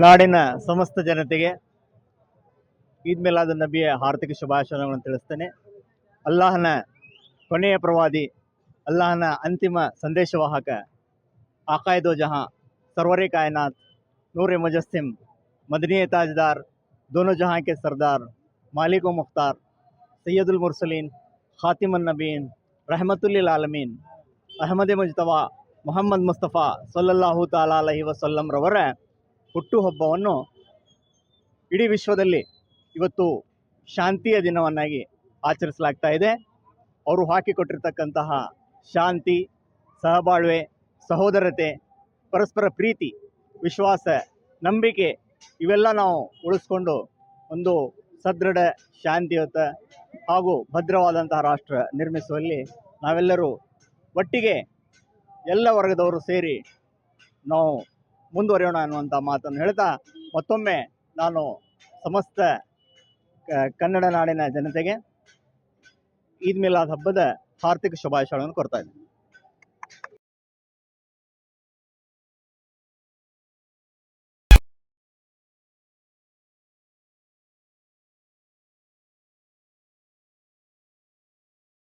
ನಾಡಿನ ಸಮಸ್ತ ಜನತೆಗೆ ಈದ್ ಮಿಲಾದ್ ನಬಿಯ ಹಾರ್ದಿಕ ಶುಭಾಶಯಗಳನ್ನು ತಿಳಿಸ್ತೇನೆ. ಅಲ್ಲಾಹನ ಕೊನೆಯ ಪ್ರವಾದಿ, ಅಲ್ಲಾಹನ ಅಂತಿಮ ಸಂದೇಶವಾಹಕ, ಆಕಾಯ್ದೋ ಜಹಾಂ, ಸರ್ವರೆ ಕಾಯನಾತ್, ನೂರೆ ಮುಜಸ್ಸಿಮ್, ಮದನಿ ತಾಜ್ದಾರ್, दोनों जहां के सरदार, मालिक व मुख्तार, सैयदुल मुरसलीन, खातिमुन नबीन, रहमतुल्लिल आलमीन, ಅಹಮದ್ ಮುಜ್ತಬಾ ಮೊಹಮ್ಮದ್ ಮುಸ್ತಫಾ ಸಲ್ಲಲ್ಲಾಹು ತಾಲಾ ಅಲೈಹಿ ವಸಲ್ಲಂ ರವರ ಹುಟ್ಟುಹಬ್ಬವನ್ನು ಇಡೀ ವಿಶ್ವದಲ್ಲಿ ಇವತ್ತು ಶಾಂತಿಯ ದಿನವನ್ನಾಗಿ ಆಚರಿಸಲಾಗ್ತಾ ಇದೆ. ಅವರು ಹಾಕಿಕೊಟ್ಟಿರ್ತಕ್ಕಂತಹ ಶಾಂತಿ, ಸಹಬಾಳ್ವೆ, ಸಹೋದರತೆ, ಪರಸ್ಪರ ಪ್ರೀತಿ, ವಿಶ್ವಾಸ, ನಂಬಿಕೆ ಇವೆಲ್ಲ ನಾವು ಉಳಿಸ್ಕೊಂಡು ಒಂದು ಸದೃಢ, ಶಾಂತಿಯುತ ಹಾಗೂ ಭದ್ರವಾದಂತಹ ರಾಷ್ಟ್ರ ನಿರ್ಮಿಸುವಲ್ಲಿ ನಾವೆಲ್ಲರೂ ಒಟ್ಟಿಗೆ ಎಲ್ಲ ವರ್ಗದವರು ಸೇರಿ ನಾವು ಮುಂದುವರಿಯೋಣ ಅನ್ನುವಂಥ ಮಾತನ್ನು ಹೇಳ್ತಾ, ಮತ್ತೊಮ್ಮೆ ನಾನು ಸಮಸ್ತ ಕನ್ನಡ ನಾಡಿನ ಜನತೆಗೆ ಈದ್ ಮಿಲಾದ್ ಹಬ್ಬದ ಹಾರ್ದಿಕ ಶುಭಾಶಯಗಳನ್ನು ಕೊಡ್ತಾ ಇದ್ದೀನಿ.